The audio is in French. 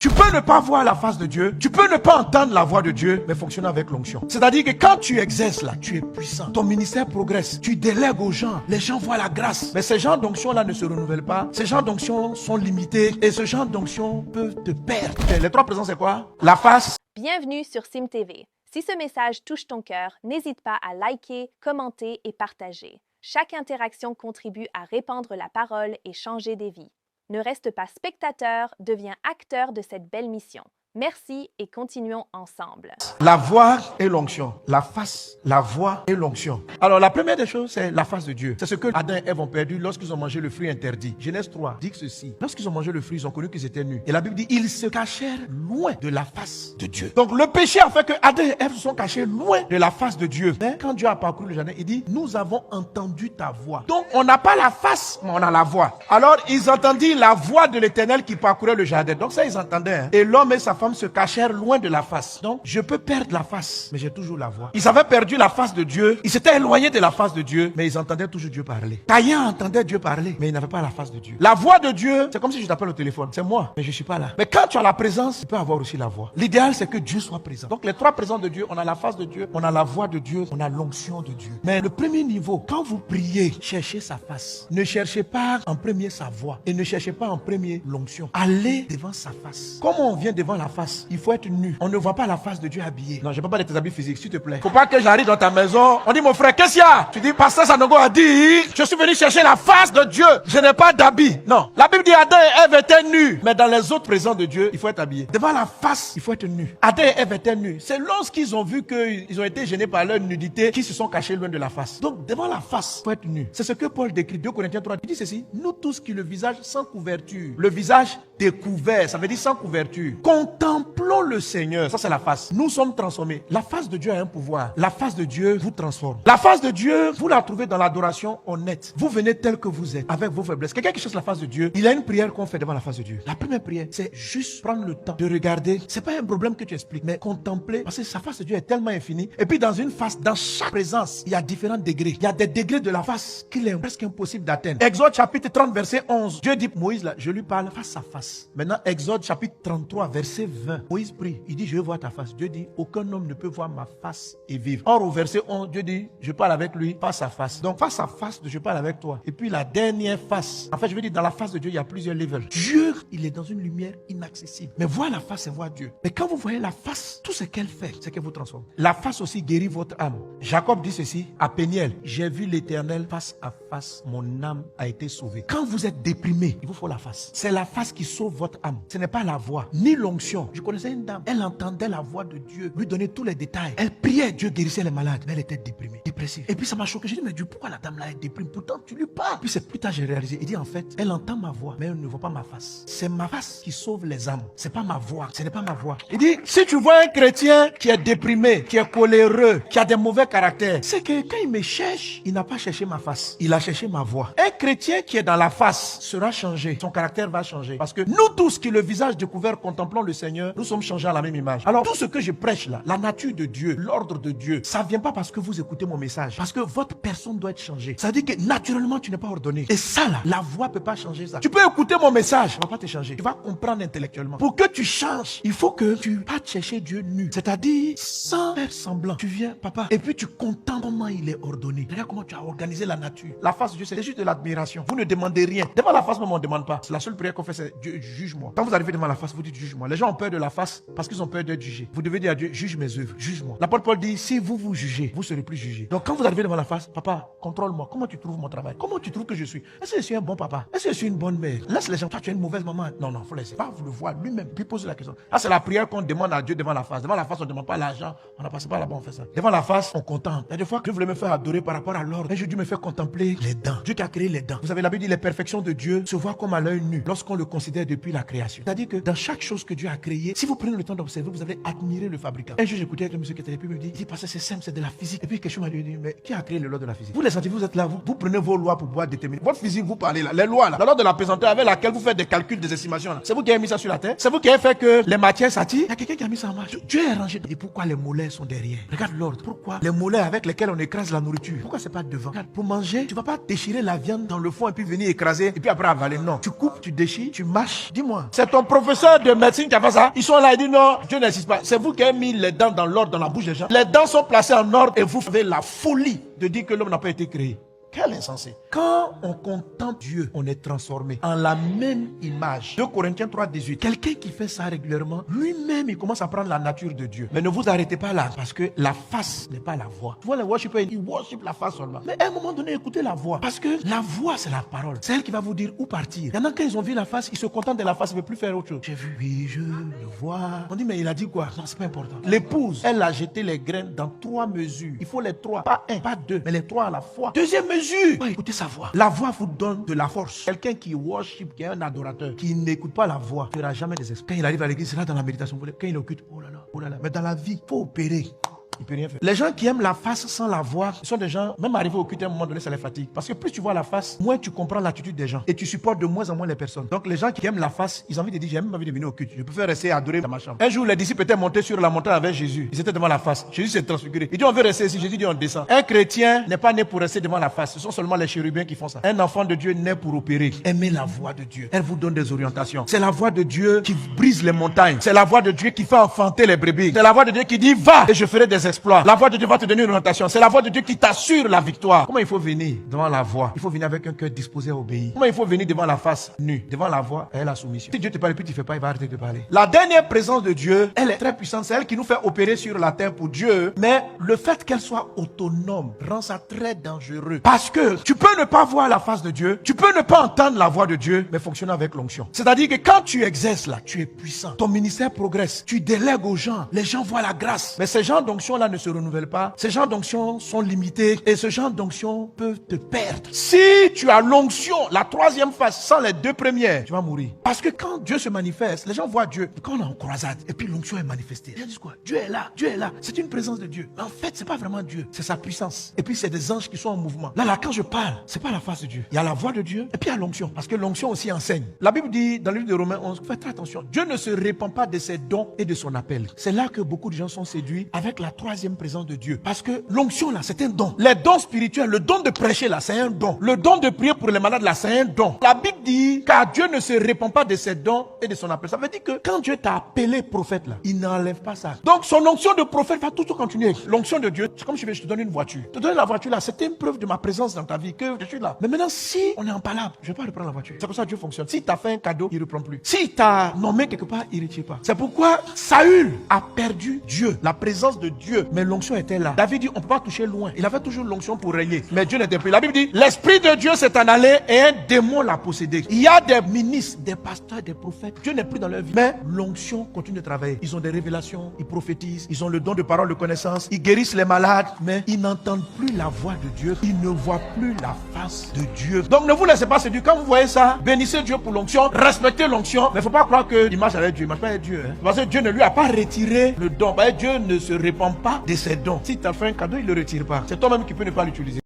Tu peux ne pas voir la face de Dieu, tu peux ne pas entendre la voix de Dieu, mais fonctionner avec l'onction. C'est-à-dire que quand tu exerces là, tu es puissant. Ton ministère progresse, tu délègues aux gens, les gens voient la grâce. Mais ces genres d'onction-là ne se renouvellent pas. Ces genres d'onction sont limités et ce genre d'onction peut te perdre. Les trois présents, c'est quoi? La face. Bienvenue sur Sim TV. Si ce message touche ton cœur, n'hésite pas à liker, commenter et partager. Chaque interaction contribue à répandre la parole et changer des vies. Ne reste pas spectateur, deviens acteur de cette belle mission. Merci et continuons ensemble. La voix et l'onction. La face, la voix et l'onction. Alors la première des choses, c'est la face de Dieu. C'est ce que Adam et Ève ont perdu lorsqu'ils ont mangé le fruit interdit. Genèse 3 dit ceci. Lorsqu'ils ont mangé le fruit, ils ont connu qu'ils étaient nus. Et la Bible dit, ils se cachèrent loin de la face de Dieu. Donc le péché a fait que Adam et Ève se sont cachés loin de la face de Dieu. Mais quand Dieu a parcouru le jardin, il dit, nous avons entendu ta voix. Donc on n'a pas la face, mais on a la voix. Alors ils entendirent la voix de l'Éternel qui parcourait le jardin. Donc ça ils entendaient. Hein. Et l'homme et sa femme se cachèrent loin de la face. Donc, je peux perdre la face, mais j'ai toujours la voix. Ils avaient perdu la face de Dieu. Ils s'étaient éloignés de la face de Dieu, mais ils entendaient toujours Dieu parler. Caïn entendait Dieu parler, mais il n'avait pas la face de Dieu. La voix de Dieu, c'est comme si je t'appelle au téléphone. C'est moi, mais je ne suis pas là. Mais quand tu as la présence, tu peux avoir aussi la voix. L'idéal, c'est que Dieu soit présent. Donc, les trois présents de Dieu, on a la face de Dieu, on a la voix de Dieu, on a l'onction de Dieu. Mais le premier niveau, quand vous priez, cherchez sa face. Ne cherchez pas en premier sa voix et ne cherchez pas en premier l'onction. Allez devant sa face. Comment on vient devant la face? Il faut être nu. On ne voit pas la face de Dieu habillé. Non, je ne parle pas de tes habits physiques, s'il te plaît. Faut pas que j'arrive dans ta maison. On dit, mon frère, qu'est-ce qu'il y a? Tu dis, pasteur Sanogo a dit, je suis venu chercher la face de Dieu. Je n'ai pas d'habit. Non. La Bible dit, Adam et Ève étaient nus. Mais dans les autres présents de Dieu, il faut être habillé. Devant la face, il faut être nu. Adam et Ève étaient nus. C'est lorsqu'ils ont vu qu'ils ont été gênés par leur nudité qu'ils se sont cachés loin de la face. Donc, devant la face, il faut être nu. C'est ce que Paul décrit. 2 Corinthiens 3. Il dit ceci. Nous tous qui le visage sans couverture. Le visage découvert. Ça veut dire sans couverture. Contemplons le Seigneur. Ça, c'est la face. Nous sommes transformés. La face de Dieu a un pouvoir. La face de Dieu vous transforme. La face de Dieu, vous la trouvez dans l'adoration honnête. Vous venez tel que vous êtes, avec vos faiblesses. Quelqu'un qui cherche la face de Dieu, il a une prière qu'on fait devant la face de Dieu. La première prière, c'est juste prendre le temps de regarder. C'est pas un problème que tu expliques, mais contempler. Parce que sa face de Dieu est tellement infinie. Et puis dans une face, dans chaque présence, il y a différents degrés. Il y a des degrés de la face qu'il est presque impossible d'atteindre. Exode chapitre 30, verset 11. Dieu dit, Moïse, là, je lui parle face à face. Maintenant, Exode chapitre 33, verset 20. Moïse prie. Il dit, je veux voir ta face. Dieu dit, aucun homme ne peut voir ma face et vivre. Or, au verset 11, Dieu dit, je parle avec lui face à face. Donc, face à face, je parle avec toi. Et puis, la dernière face. En fait, je veux dire, dans la face de Dieu, il y a plusieurs levels. Dieu, il est dans une lumière inaccessible. Mais voir la face, c'est voir Dieu. Mais quand vous voyez la face, tout ce qu'elle fait, c'est qu'elle vous transforme. La face aussi guérit votre âme. Jacob dit ceci à Péniel, j'ai vu l'Éternel face à face, mon âme a été sauvée. Quand vous êtes déprimé, il vous faut la face. C'est la face qui sauve votre âme. Ce n'est pas la voix, ni l'onction. Je connaissais une dame, elle entendait la voix de Dieu, lui donnait tous les détails. Elle priait, Dieu guérissait les malades, mais elle était déprimée, dépressive. Et puis ça m'a choqué. J'ai dit, mais Dieu, pourquoi la dame là est déprimée? Pourtant, tu lui parles. Puis c'est plus tard, j'ai réalisé. Il dit, en fait, elle entend ma voix, mais elle ne voit pas ma face. C'est ma face qui sauve les âmes. C'est pas ma voix. Ce n'est pas ma voix. Il dit, si tu vois un chrétien qui est déprimé, qui est coléreux, qui a des mauvais caractères, c'est que quand il me cherche, il n'a pas cherché ma face. Il a cherché ma voix. Un chrétien qui est dans la face sera changé. Son caractère va changer. Parce que nous tous qui le visage découvert contemplons le Seigneur, nous sommes changés à la même image. Alors, tout ce que je prêche là, la nature de Dieu, l'ordre de Dieu, ça vient pas parce que vous écoutez mon message. Parce que votre personne doit être changée. Ça veut dire que naturellement, tu n'es pas ordonné. Et ça là, la voix peut pas changer ça. Tu peux écouter mon message, ça va pas te changer. Tu vas comprendre intellectuellement. Pour que tu changes, il faut que tu partes chercher Dieu nu. C'est-à-dire, sans faire semblant. Tu viens, papa, et puis tu contemples comment il est ordonné. Regarde comment tu as organisé la nature. La face de Dieu, c'est juste de l'admiration. Vous ne demandez rien. Devant la face, même on ne demande pas. C'est la seule prière qu'on fait, c'est Dieu, juge-moi. Quand vous arrivez devant la face, vous dites juge-moi. Les gens ont peur de la face parce qu'ils ont peur d'être jugés. Vous devez dire à Dieu, juge mes œuvres, juge-moi. L'apôtre Paul dit, si vous vous jugez, vous serez plus jugés. Donc quand vous arrivez devant la face, papa, contrôle-moi. Comment tu trouves mon travail? Comment tu trouves que je suis? Est-ce que je suis un bon papa? Est-ce que je suis une bonne mère? Laisse les gens. Toi, tu es une mauvaise maman. Non, faut laisser. Pas vous le voir lui-même. Puis pose la question. Ah, c'est la prière qu'on demande à Dieu devant la face. Devant la face, on ne demande pas l'argent. On n'a pas, pas là-bas, on fait ça. Devant la face, on contemple. Il y a des fois que Dieu voulait me faire adorer par rapport à l'ordre. Et Dieu me fait contempler les dents. Dieu qui a créé les dents. Vous savez, la Bible dit les perfections de Dieu se voient comme à l'œil nu lorsqu'on le considère depuis la création. C'est-à-dire que dans chaque chose que Dieu a créée, si vous prenez le temps d'observer, vous allez admirer le fabricant. Un jour, j'écoutais avec le monsieur qui était là, puis il me dit, parce que c'est simple, c'est de la physique. Et puis quelque chose m'a dit, dit, mais qui a créé les lois de la physique? Vous les scientifiques, vous êtes là, vous prenez vos lois pour pouvoir déterminer. Votre physique, vous parlez là, les lois là, la loi de la pesanteur avec laquelle vous faites des calculs, des estimations là. C'est vous qui avez mis ça sur la terre? C'est vous qui avez fait que les matières s'attirent? Il y a quelqu'un qui a mis ça en marche. Dieu est rangé. Et pourquoi les mollets sont derrière? Regarde l'ordre. Pourquoi les mollets avec lesquels on écrase la nourriture, pourquoi c'est pas devant? Regarde, pour manger, tu vas pas déchirer la viande dans le fond et puis venir écraser et puis après avaler. Non. Tu coupes, tu déchires, tu mâches. Dis-moi. C'est ton professeur de médecine qui a fait ça? Ils sont là, ils disent non, Dieu n'existe pas. C'est vous qui avez mis les dents dans l'ordre dans la bouche des gens. Les dents sont placées en ordre et vous avez la folie de dire que l'homme n'a pas été créé. Quel insensé. Quand on contemple Dieu, on est transformé en la même image. 2 Corinthiens 3:18. Quelqu'un qui fait ça régulièrement, lui-même, il commence à prendre la nature de Dieu. Mais ne vous arrêtez pas là, parce que la face n'est pas la voix. Tu vois, les worshipers, ils worshipent la face seulement. Mais à un moment donné, écoutez la voix. Parce que la voix, c'est la parole. C'est elle qui va vous dire où partir. Il y en a quand ils ont vu la face, ils se contentent de la face, ils ne veulent plus faire autre chose. J'ai vu, oui, je le vois. On dit, mais il a dit quoi? Non, c'est pas important. L'épouse, elle a jeté les graines dans 3 mesures. Il faut les 3, pas 1, pas 2, mais les 3 à la fois. Deuxième mesure. Ouais, écoutez sa voix. La voix vous donne de la force. Quelqu'un qui worship, qui est un adorateur, qui n'écoute pas la voix, ne fera jamais des esprits. Quand il arrive à l'église, c'est là dans la méditation. Quand il occupe, oh là là, oh là là. Mais dans la vie, il faut opérer. Il peut rien faire. Les gens qui aiment la face sans la voir, ce sont des gens, même arrivés au culte à un moment donné, ça les fatigue. Parce que plus tu vois la face, moins tu comprends l'attitude des gens. Et tu supportes de moins en moins les personnes. Donc les gens qui aiment la face, ils ont envie de dire, j'ai même envie de venir au culte. Je préfère rester adorer dans ma chambre. Un jour, les disciples étaient montés sur la montagne avec Jésus. Ils étaient devant la face. Jésus s'est transfiguré. Il dit, on veut rester ici. Jésus dit, on descend. Un chrétien n'est pas né pour rester devant la face. Ce sont seulement les chérubins qui font ça. Un enfant de Dieu naît pour opérer. Aimez la voix de Dieu. Elle vous donne des orientations. C'est la voix de Dieu qui brise les montagnes. C'est la voix de Dieu qui fait enfanter les brebis. C'est la voix de Dieu qui dit, va et je ferai des exploits. La voix de Dieu va te donner une orientation. C'est la voix de Dieu qui t'assure la victoire. Comment il faut venir devant la voix? Il faut venir avec un cœur disposé à obéir. Comment il faut venir devant la face nue? Devant la voix et la soumission. Si Dieu te parle et puis tu ne fais pas, il va arrêter de parler. La dernière présence de Dieu, elle est très puissante. C'est elle qui nous fait opérer sur la terre pour Dieu. Mais le fait qu'elle soit autonome rend ça très dangereux. Parce que tu peux ne pas voir la face de Dieu. Tu peux ne pas entendre la voix de Dieu, mais fonctionner avec l'onction. C'est-à-dire que quand tu exerces là, tu es puissant. Ton ministère progresse. Tu délègues aux gens. Les gens voient la grâce. Mais ces gens d'onction là ne se renouvellent pas. Ces gens d'onction sont limités et ce genre d'onction peut te perdre. Si tu as l'onction, la 3e phase, sans les 2 premières, tu vas mourir. Parce que quand Dieu se manifeste, les gens voient Dieu. Quand on est en croisade et puis l'onction est manifestée, les gens disent quoi? Dieu est là, Dieu est là. C'est une présence de Dieu. Mais en fait, c'est pas vraiment Dieu, c'est sa puissance. Et puis c'est des anges qui sont en mouvement. Là, quand je parle, c'est pas la face de Dieu. Il y a la voix de Dieu et puis il y a l'onction. Parce que l'onction aussi enseigne. La Bible dit dans le livre de Romains 11, faites très attention. Dieu ne se répand pas de ses dons et de son appel. C'est là que beaucoup de gens sont séduits avec la 3e présence de Dieu. Parce que l'onction là, c'est un don. Les dons spirituels, le don de prêcher là, c'est un don. Le don de prier pour les malades là, c'est un don. La Bible dit, car Dieu ne se répand pas de ses dons et de son appel. Ça veut dire que quand Dieu t'a appelé prophète là, il n'enlève pas ça. Donc son onction de prophète va toujours continuer. L'onction de Dieu, c'est comme si je te donne une voiture. Te donner la voiture là, c'était une preuve de ma présence dans ta vie, que je suis là. Mais maintenant, si on est en palabre, je ne vais pas reprendre la voiture. C'est pour ça que Dieu fonctionne. Si tu as fait un cadeau, il ne reprend plus. Si tu as nommé quelque part, il ne retire pas. C'est pourquoi Saül a perdu Dieu, la présence de Dieu. Mais l'onction était là. David dit, on ne peut pas toucher loin. Il avait toujours l'onction pour régner. Mais Dieu n'était plus. La Bible dit, l'Esprit de Dieu s'est en allé et un démon l'a possédé. Il y a des ministres, des pasteurs, des prophètes. Dieu n'est plus dans leur vie. Mais l'onction continue de travailler. Ils ont des révélations, ils prophétisent, ils ont le don de parole, de connaissance, ils guérissent les malades, mais ils n'entendent plus la voix de Dieu. Ils ne voient plus la face de Dieu. Donc ne vous laissez pas séduire. Quand vous voyez ça, bénissez Dieu pour l'onction, respectez l'onction. Mais il ne faut pas croire qu'il marche avec Dieu. Il ne marche pas avec Dieu. Parce que Dieu ne lui a pas retiré le don. Dieu ne se répand pas de ses dons. Si tu as fait un cadeau, il ne le retire pas. C'est toi-même qui peux ne pas l'utiliser.